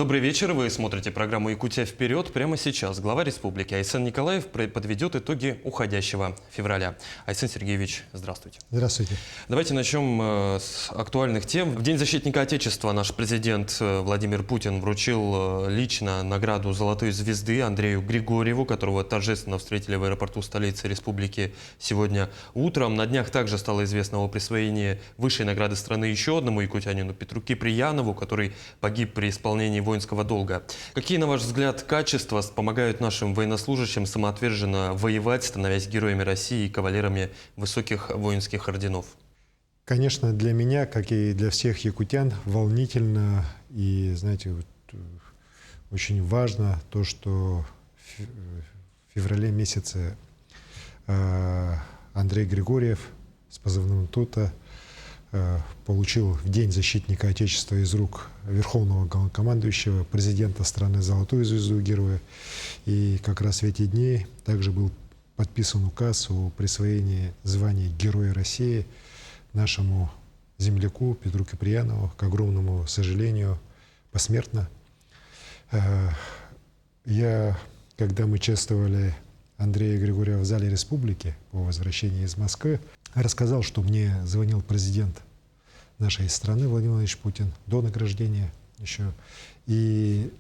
Добрый вечер. Вы смотрите программу «Якутия вперед». Прямо сейчас глава республики Айсен Николаев подведет итоги уходящего февраля. Айсен Сергеевич, здравствуйте. Здравствуйте. Давайте начнем с актуальных тем. В День защитника Отечества наш президент Владимир Путин вручил лично награду «Золотой звезды» Андрею Григорьеву, которого торжественно встретили в аэропорту столицы республики сегодня утром. На днях также стало известно о присвоении высшей награды страны еще одному якутянину Петру Киприянову, который погиб при исполнении воинского долга. Какие, на ваш взгляд, качества помогают нашим военнослужащим самоотверженно воевать, становясь героями России и кавалерами высоких воинских орденов? Конечно, для меня, как и для всех якутян, волнительно и, знаете, очень важно то, что в феврале месяце Андрей Григорьев с позывным «Тута» получил в День защитника Отечества из рук Верховного Главнокомандующего, президента страны, Золотую звезду Героя. И как раз в эти дни также был подписан указ о присвоении звания Героя России нашему земляку Петру Киприянову, к огромному сожалению, посмертно. Когда мы чествовали Андрея Григорьева в зале Республики по возвращении из Москвы, рассказал, что мне звонил президент нашей страны Владимир Владимирович Путин до награждения еще, и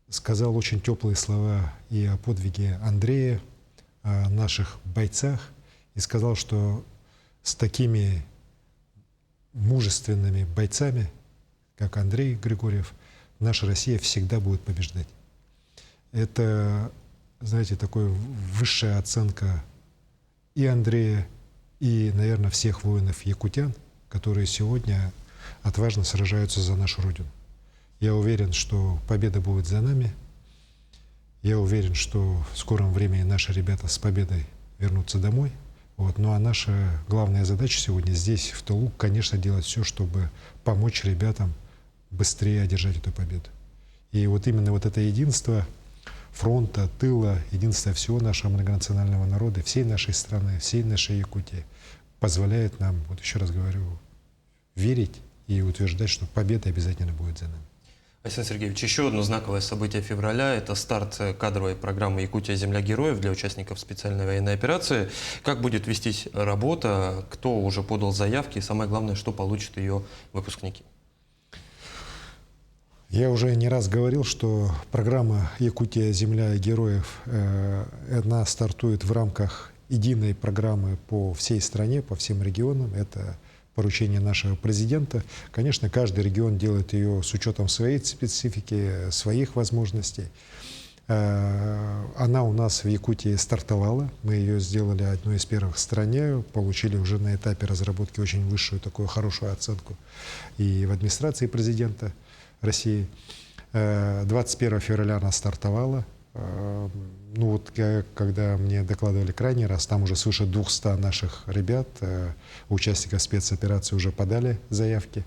сказал очень теплые слова и о подвиге Андрея, о наших бойцах, и сказал, что с такими мужественными бойцами, как Андрей Григорьев, наша Россия всегда будет побеждать. Это, знаете, такая высшая оценка и Андрея, и, наверное, всех воинов-якутян, которые сегодня отважно сражаются за нашу Родину. Я уверен, что победа будет за нами. Я уверен, что в скором времени наши ребята с победой вернутся домой. Ну а наша главная задача сегодня здесь, в тылу, конечно, делать все, чтобы помочь ребятам быстрее одержать эту победу. И вот именно вот это единство фронта, тыла, единство всего нашего многонационального народа, всей нашей страны, всей нашей Якутии позволяет нам, вот еще раз говорю, верить и утверждать, что победа обязательно будет за нами. Айсен Сергеевич, еще одно знаковое событие февраля – это старт кадровой программы «Якутия. Земля героев» для участников специальной военной операции. Как будет вестись работа, кто уже подал заявки и, самое главное, что получат ее выпускники? Я уже не раз говорил, что программа «Якутия. Земля героев» она стартует в рамках единой программы по всей стране, по всем регионам. Это поручение нашего президента. Конечно, каждый регион делает ее с учетом своей специфики, своих возможностей. Она у нас в Якутии стартовала. Мы ее сделали одной из первых в стране. Получили уже на этапе разработки очень высшую, такую хорошую оценку и в администрации президента России. 21 февраля она стартовала. Когда мне докладывали крайний раз, там уже свыше 200 наших ребят, участников спецоперации, уже подали заявки.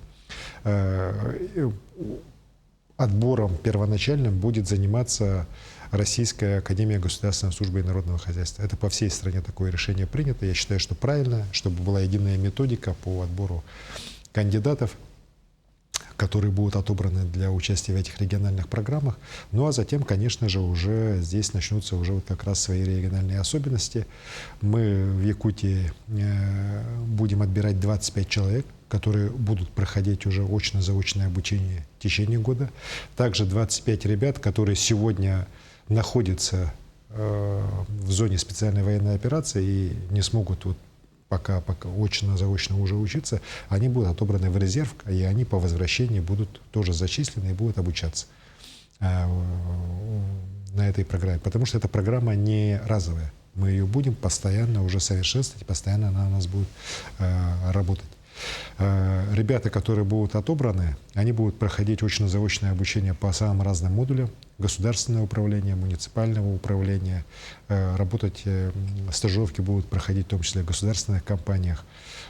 Отбором первоначальным будет заниматься Российская академия государственной службы и народного хозяйства. Это по всей стране такое решение принято. Я считаю, что правильно, чтобы была единая методика по отбору кандидатов, которые будут отобраны для участия в этих региональных программах. Ну а затем, конечно же, уже здесь начнутся уже вот как раз свои региональные особенности. Мы в Якутии будем отбирать 25 человек, которые будут проходить уже очно-заочное обучение в течение года. Также 25 ребят, которые сегодня находятся в зоне специальной военной операции и не смогут пока очно-заочно уже учиться, они будут отобраны в резерв, и они по возвращении будут тоже зачислены и будут обучаться на этой программе. Потому что эта программа не разовая. Мы ее будем постоянно уже совершенствовать, постоянно она у нас будет работать. Ребята, которые будут отобраны, они будут проходить очно-заочное обучение по самым разным модулям: государственное управление, муниципального управления. Работать, стажировки будут проходить в том числе в государственных компаниях.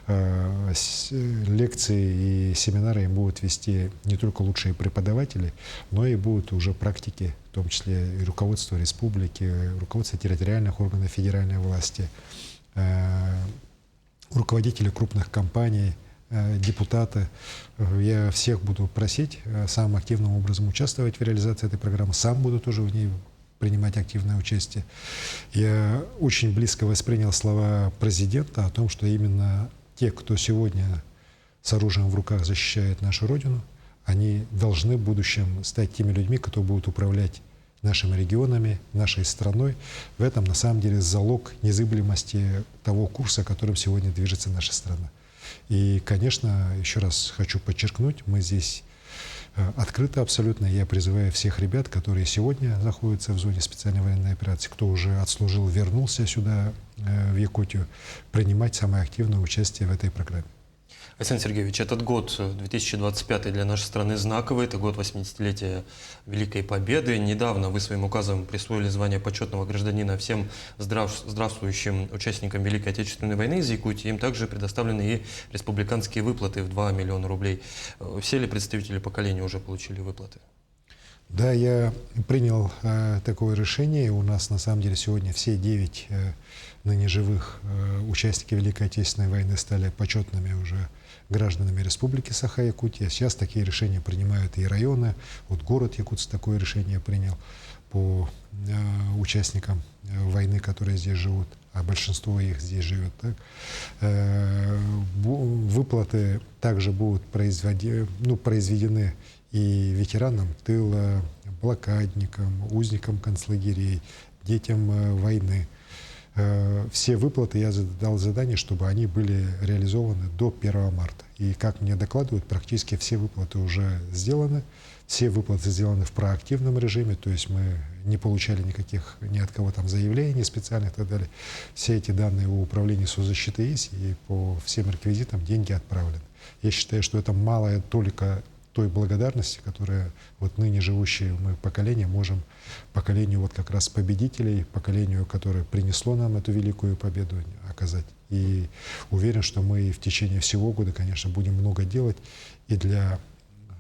Лекции и семинары им будут вести не только лучшие преподаватели, но и будут уже практики, в том числе и руководство республики, руководство территориальных органов федеральной власти, руководители крупных компаний, депутаты. Я всех буду просить самым активным образом участвовать в реализации этой программы. Сам буду тоже в ней принимать активное участие. Я очень близко воспринял слова президента о том, что именно те, кто сегодня с оружием в руках защищает нашу Родину, они должны в будущем стать теми людьми, кто будут управлять нашими регионами, нашей страной. В этом, на самом деле, залог незыблемости того курса, которым сегодня движется наша страна. И, конечно, еще раз хочу подчеркнуть, мы здесь открыто абсолютно. Я призываю всех ребят, которые сегодня находятся в зоне специальной военной операции, кто уже отслужил, вернулся сюда, в Якутию, принимать самое активное участие в этой программе. Александр Сергеевич, этот год, 2025, для нашей страны знаковый. Это год 80-летия Великой Победы. Недавно вы своим указом присвоили звание почетного гражданина всем здравствующим участникам Великой Отечественной войны из Якутии. Им также предоставлены и республиканские выплаты в 2 миллиона рублей. Все ли представители поколения уже получили выплаты? Да, я принял такое решение. И у нас, на самом деле, сегодня все 9 ныне живых участников Великой Отечественной войны стали почетными уже гражданами Республики Саха-Якутия. Сейчас такие решения принимают и районы. Вот город Якутск такое решение принял по участникам войны, которые здесь живут, а большинство их здесь живет. Так? Выплаты также будут произведены и ветеранам тыла, блокадникам, узникам концлагерей, детям войны. Все выплаты я дал задание, чтобы они были реализованы до 1 марта. И как мне докладывают, практически все выплаты уже сделаны. Все выплаты сделаны в проактивном режиме, то есть мы не получали никаких ни от кого там заявлений специальных и так далее. Все эти данные у управления соцзащиты есть, и по всем реквизитам деньги отправлены. Я считаю, что это малая толика той благодарности, которую вот ныне живущее мы поколение можем поколению вот как раз победителей, поколению, которое принесло нам эту великую победу, оказать. И уверен, что мы в течение всего года, конечно, будем много делать и для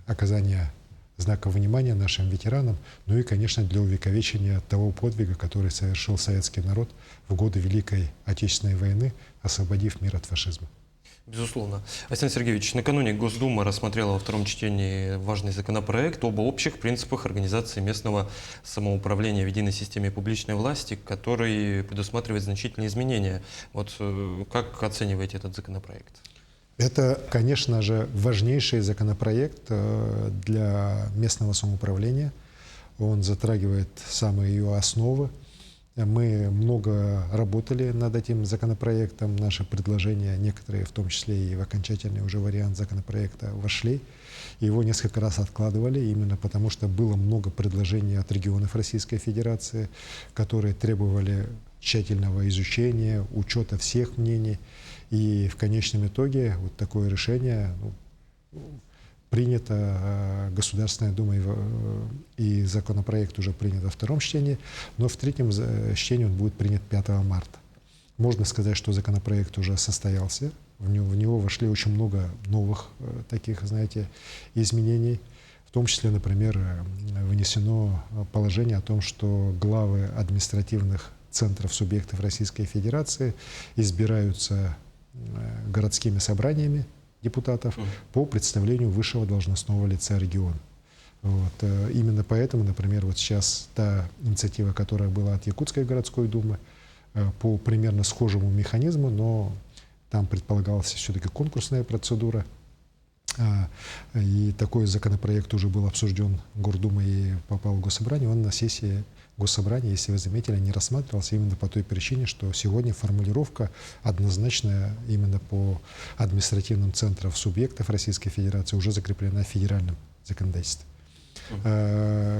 оказания знака внимания нашим ветеранам, ну и, конечно, для увековечения того подвига, который совершил советский народ в годы Великой Отечественной войны, освободив мир от фашизма. Безусловно. Александр Сергеевич, накануне Госдума рассмотрела во втором чтении важный законопроект об общих принципах организации местного самоуправления в единой системе публичной власти, который предусматривает значительные изменения. Вот как оцениваете этот законопроект? Это, конечно же, важнейший законопроект для местного самоуправления. Он затрагивает самые ее основы. Мы много работали над этим законопроектом. Наши предложения, некоторые, в том числе и в окончательный уже вариант законопроекта, вошли. Его несколько раз откладывали, именно потому что было много предложений от регионов Российской Федерации, которые требовали тщательного изучения, учета всех мнений. И в конечном итоге вот такое решение принято Государственной Думой, и законопроект уже принят во втором чтении, но в третьем чтении он будет принят 5 марта. Можно сказать, что законопроект уже состоялся, в него вошли очень много новых таких, знаете, изменений. В том числе, например, вынесено положение о том, что главы административных центров субъектов Российской Федерации избираются городскими собраниями депутатов по представлению высшего должностного лица региона. Вот. Именно поэтому, например, вот сейчас та инициатива, которая была от Якутской городской думы, по примерно схожему механизму, но там предполагалась все-таки конкурсная процедура. И такой законопроект уже был обсужден Гордумой и попал в Госсобрание. Он на сессии Госсобрания, если вы заметили, не рассматривался именно по той причине, что сегодня формулировка однозначная именно по административным центрам субъектов Российской Федерации уже закреплена в федеральном законодательстве.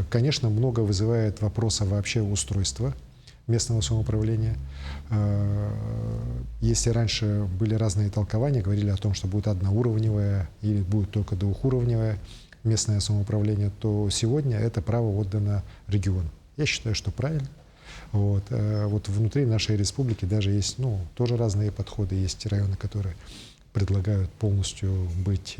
Конечно, много вызывает вопроса вообще устройства местного самоуправления. Если раньше были разные толкования, говорили о том, что будет одноуровневое или будет только двухуровневое местное самоуправление, то сегодня это право отдано региону. Я считаю, что правильно. Вот внутри нашей республики даже есть тоже разные подходы. Есть районы, которые предлагают полностью быть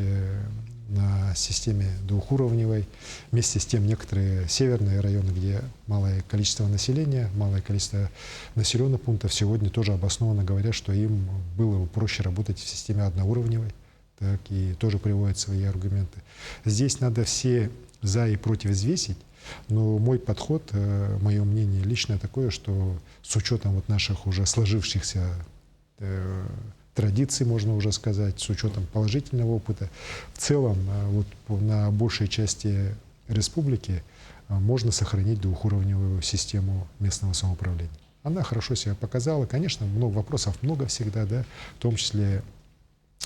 на системе двухуровневой. Вместе с тем некоторые северные районы, где малое количество населения, малое количество населенных пунктов, сегодня тоже обоснованно говорят, что им было бы проще работать в системе одноуровневой. так, и тоже приводят свои аргументы. Здесь надо все за и против взвесить, но мой подход, мое мнение личное такое, что с учетом вот наших уже сложившихся традиций, можно уже сказать, с учетом положительного опыта, в целом вот на большей части республики можно сохранить двухуровневую систему местного самоуправления. Она хорошо себя показала. Конечно, много вопросов, много всегда, да, в том числе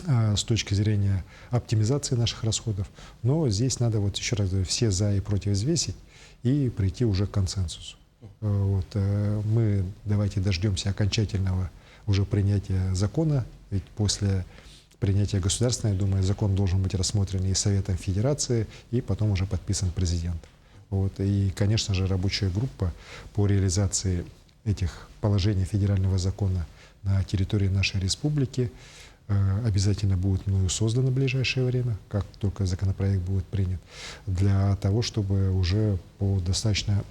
с точки зрения оптимизации наших расходов. Но здесь надо, вот еще раз говорю, все за и против взвесить и прийти уже к консенсусу. Вот. Мы давайте дождемся окончательного уже принятия закона, ведь после принятия Государственной Думы закон должен быть рассмотрен и Советом Федерации, и потом уже подписан президентом. Вот. И, конечно же, рабочая группа по реализации этих положений федерального закона на территории нашей республики обязательно будет мною создана в ближайшее время, как только законопроект будет принят, для того, чтобы уже по достаточно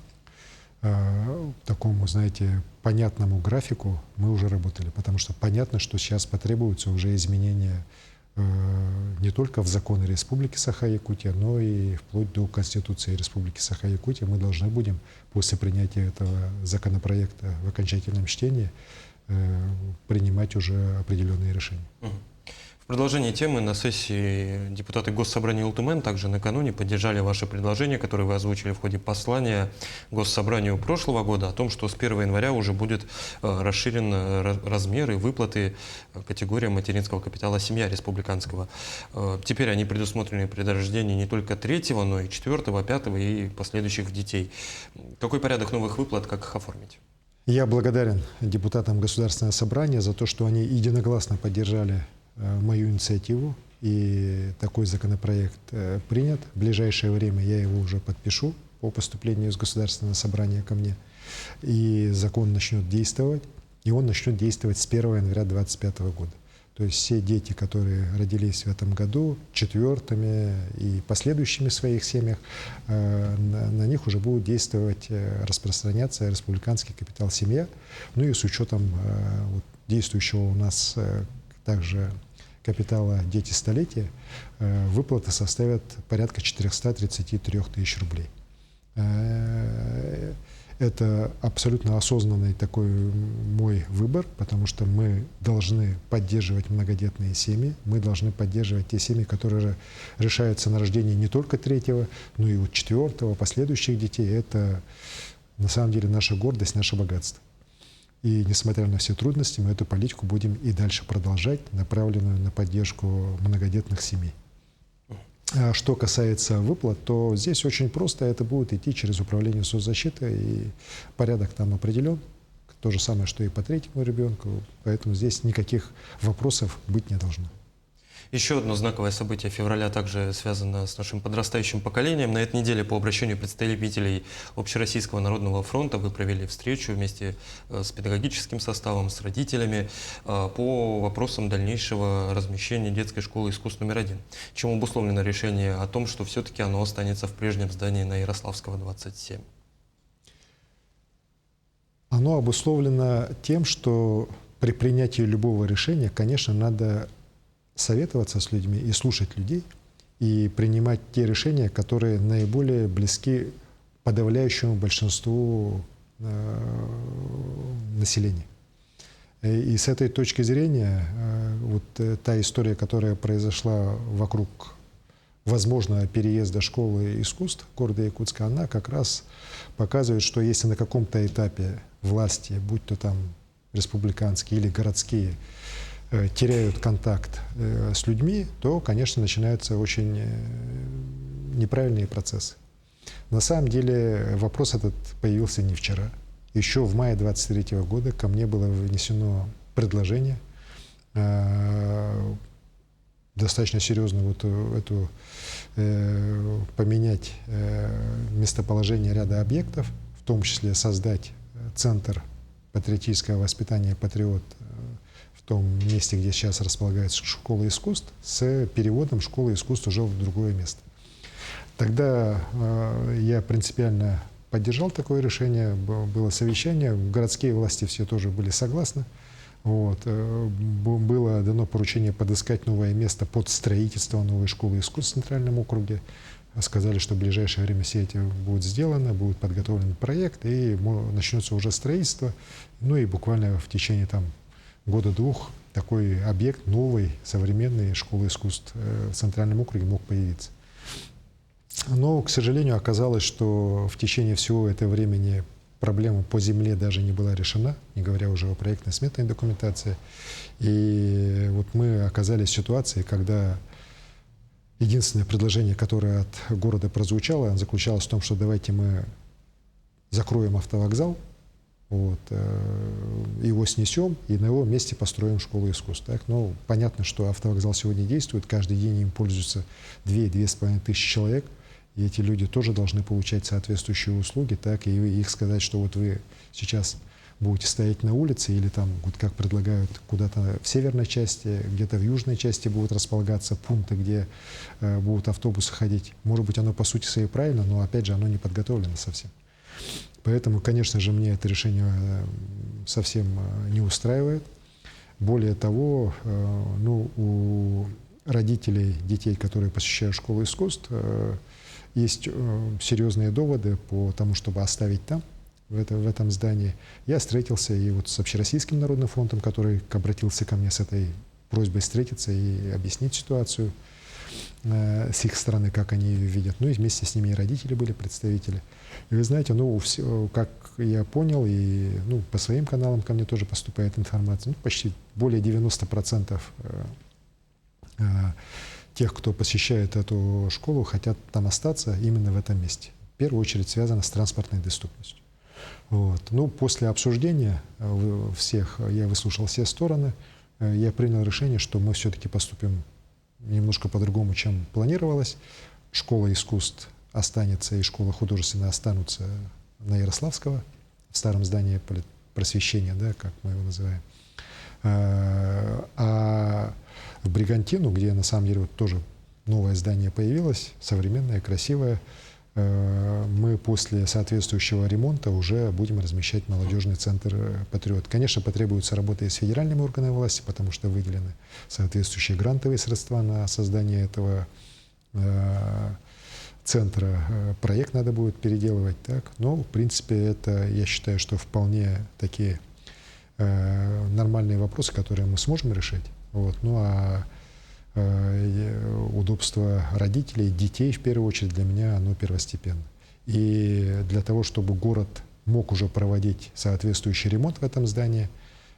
такому, знаете, понятному графику мы уже работали, потому что понятно, что сейчас потребуются уже изменения не только в законы Республики Саха-Якутия, но и вплоть до Конституции Республики Саха-Якутия. Мы должны будем после принятия этого законопроекта в окончательном чтении принимать уже определенные решения. В продолжении темы на сессии депутаты Госсобрания Ултумен также накануне поддержали ваше предложение, которое вы озвучили в ходе послания Госсобранию прошлого года о том, что с 1 января уже будет расширен размер и выплаты категориям материнского капитала «Семья» республиканского. Теперь они предусмотрены при рождении не только 3-го, но и 4-го, 5-го и последующих детей. Какой порядок новых выплат, как их оформить? Я благодарен депутатам Государственного собрания за то, что они единогласно поддержали мою инициативу, и такой законопроект принят. В ближайшее время я его уже подпишу по поступлению из Государственного собрания ко мне, и закон начнет действовать, и он начнет действовать с 1 января 2025 года. То есть все дети, которые родились в этом году, 4-ми и последующими в своих семьях, на них уже будет действовать, распространяться республиканский капитал «Семья». Ну и с учетом вот, действующего у нас также капитала «Дети столетия», выплаты составят порядка 433 тысяч рублей. Это абсолютно осознанный такой мой выбор, потому что мы должны поддерживать многодетные семьи, мы должны поддерживать те семьи, которые решаются на рождение не только 3-го, но и 4-го, последующих детей. Это на самом деле наша гордость, наше богатство. И несмотря на все трудности, мы эту политику будем и дальше продолжать, направленную на поддержку многодетных семей. А что касается выплат, то здесь очень просто. Это будет идти через управление соцзащиты, и порядок там определен. То же самое, что и по 3-му ребенку. Поэтому здесь никаких вопросов быть не должно. Еще одно знаковое событие февраля также связано с нашим подрастающим поколением. На этой неделе по обращению представителей Общероссийского народного фронта вы провели встречу вместе с педагогическим составом, с родителями по вопросам дальнейшего размещения детской школы искусств номер 1. Чем обусловлено решение о том, что все-таки оно останется в прежнем здании на Ярославского, 27? Оно обусловлено тем, что при принятии любого решения, конечно, надо советоваться с людьми и слушать людей, и принимать те решения, которые наиболее близки подавляющему большинству населения. И с этой точки зрения, вот та история, которая произошла вокруг возможного переезда школы искусств города Якутска, она как раз показывает, что если на каком-то этапе власти, будь то там республиканские или городские, теряют контакт с людьми, то, конечно, начинаются очень неправильные процессы. На самом деле вопрос этот появился не вчера. Еще в мае 2023 года ко мне было внесено предложение достаточно серьезно вот эту поменять местоположение ряда объектов, в том числе создать центр патриотического воспитания «Патриот» в том месте, где сейчас располагается школа искусств, с переводом школы искусств уже в другое место. Тогда я принципиально поддержал такое решение, было совещание, городские власти все тоже были согласны. Вот. Было дано поручение подыскать новое место под строительство новой школы искусств в Центральном округе. Сказали, что в ближайшее время все эти будет сделано, будет подготовлен проект, и начнется уже строительство. Ну и буквально в течение года-двух такой объект новой, современной школы искусств в Центральном округе мог появиться. Но, к сожалению, оказалось, что в течение всего этого времени проблема по земле даже не была решена, не говоря уже о проектно-сметной документации. И вот мы оказались в ситуации, когда единственное предложение, которое от города прозвучало, заключалось в том, что давайте мы закроем автовокзал, его снесем и на его месте построим школу искусств. Так? Ну, понятно, что автовокзал сегодня действует, каждый день им пользуются 2-2,5 тысячи человек, и эти люди тоже должны получать соответствующие услуги, так, и их сказать, что вот вы сейчас будете стоять на улице или вот как предлагают куда-то в северной части, где-то в южной части будут располагаться пункты, где будут автобусы ходить. Может быть, оно по сути своей правильно, но опять же оно не подготовлено совсем. Поэтому, конечно же, мне это решение совсем не устраивает. Более того, у родителей детей, которые посещают школу искусств, есть серьезные доводы по тому, чтобы оставить там, в этом здании. Я встретился и вот с Общероссийским народным фронтом, который обратился ко мне с этой просьбой встретиться и объяснить ситуацию с их стороны, как они ее видят. Ну и вместе с ними и родители были, представители. И вы знаете, как я понял, и по своим каналам ко мне тоже поступает информация, почти более 90% тех, кто посещает эту школу, хотят там остаться именно в этом месте. В первую очередь связано с транспортной доступностью. После обсуждения я выслушал все стороны, я принял решение, что мы все-таки поступим немножко по-другому, чем планировалось. Школа искусств останется и школа художественная останутся на Ярославского, в старом здании просвещения, да, как мы его называем. А в Бригантину, где на самом деле тоже новое здание появилось, современное, красивое, мы после соответствующего ремонта уже будем размещать молодежный центр «Патриот». Конечно, потребуется работа и с федеральными органами власти, потому что выделены соответствующие грантовые средства на создание этого центра. Проект надо будет переделывать. Так? Но, в принципе, я считаю, что вполне такие нормальные вопросы, которые мы сможем решить. Удобство родителей, детей, в первую очередь, для меня оно первостепенно. И для того, чтобы город мог уже проводить соответствующий ремонт в этом здании,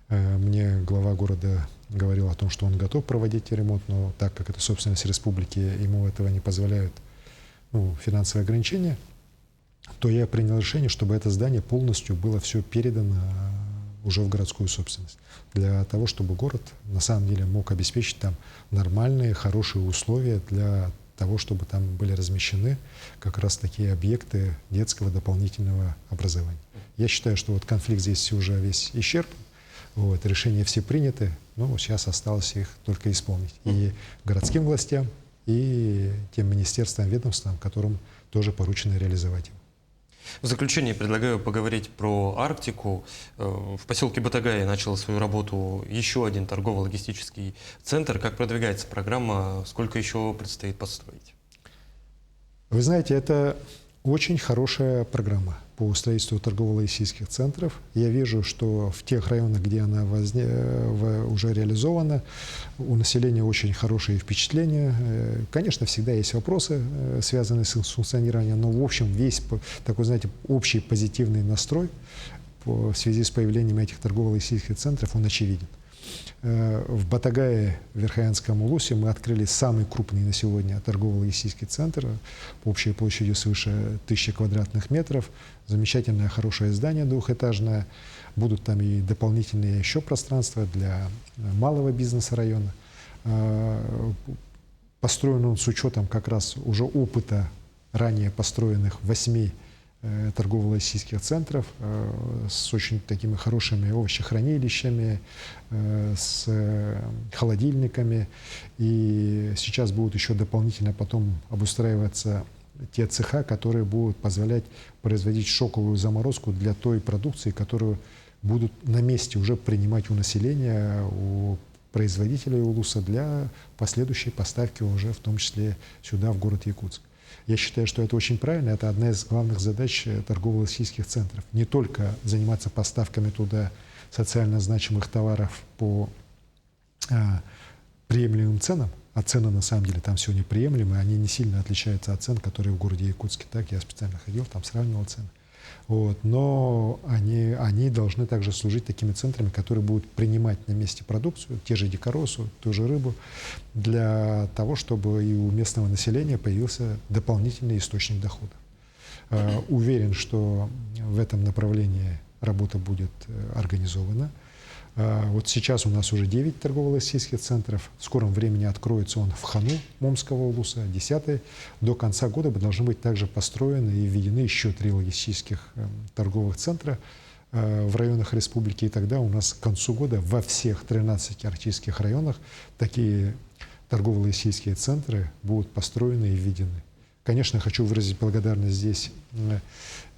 мне глава города говорил о том, что он готов проводить ремонт, но так как это собственность республики, ему этого не позволяют финансовые ограничения, то я принял решение, чтобы это здание полностью было все передано уже в городскую собственность, для того, чтобы город на самом деле мог обеспечить там нормальные, хорошие условия для того, чтобы там были размещены как раз такие объекты детского дополнительного образования. Я считаю, что конфликт здесь уже весь исчерпан, решения все приняты, сейчас осталось их только исполнить. И городским властям, и тем министерствам, ведомствам, которым тоже поручено реализовать его. В заключение предлагаю поговорить про Арктику. В поселке Батагая начал свою работу еще один торгово-логистический центр. Как продвигается программа? Сколько еще предстоит построить? Вы знаете, это очень хорошая программа по строительству торгово-логистических центров. Я вижу, что в тех районах, где она уже реализована, у населения очень хорошие впечатления. Конечно, всегда есть вопросы, связанные с функционированием, но в общем весь такой, знаете, общий позитивный настрой в связи с появлением этих торгово-логистических центров, он очевиден. В Батагае, в Верхоянском улусе, мы открыли самый крупный на сегодня торгово-логистический центр общей площадью свыше 1000 квадратных метров. Замечательное, хорошее здание двухэтажное. Будут там и дополнительные еще пространства для малого бизнеса района. Построен он с учетом как раз уже опыта ранее построенных 8 торгово-логистических центров с очень такими хорошими овощехранилищами, с холодильниками. И сейчас будут еще дополнительно потом обустраиваться те цеха, которые будут позволять производить шоковую заморозку для той продукции, которую будут на месте уже принимать у населения, у производителей улуса для последующей поставки уже в том числе сюда, в город Якутск. Я считаю, что это очень правильно, это одна из главных задач торгово-логистических центров. Не только заниматься поставками туда социально значимых товаров по приемлемым ценам, а цены на самом деле там сегодня приемлемые, они не сильно отличаются от цен, которые в городе Якутске. Так, я специально ходил, там сравнивал цены. Вот. Но они должны также служить такими центрами, которые будут принимать на месте продукцию, те же дикоросу, ту же рыбу, для того, чтобы и у местного населения появился дополнительный источник дохода. Уверен, что в этом направлении работа будет организована. Вот сейчас у нас уже 9 торгово-логистических центров. В скором времени откроется он в Хану Момского улуса, 10-й. До конца года должны быть также построены и введены еще 3 логистических торговых центра в районах республики. И тогда у нас к концу года во всех 13 арктических районах такие торгово-логистические центры будут построены и введены. Конечно, хочу выразить благодарность здесь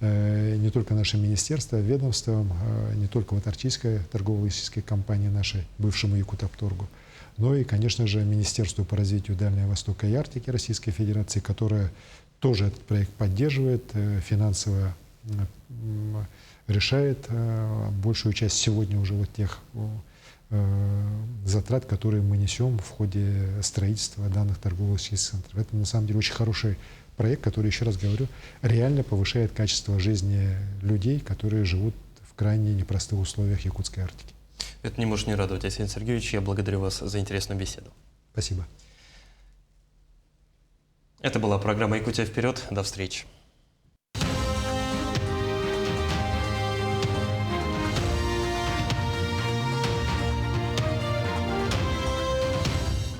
не только нашим министерствам, ведомствам, не только вот Арктической торгово-логистической компании нашей, бывшему Якутопторгу, но и, конечно же, Министерству по развитию Дальнего Востока и Арктики Российской Федерации, которое тоже этот проект поддерживает, финансово решает большую часть сегодня уже вот тех затрат, которые мы несем в ходе строительства данных торгово-логистических центров. Это на самом деле очень хороший проект, который, еще раз говорю, реально повышает качество жизни людей, которые живут в крайне непростых условиях якутской Арктики. Это не может не радовать, Арсений Сергеевич. Я благодарю вас за интересную беседу. Спасибо. Это была программа «Якутия вперед». До встречи.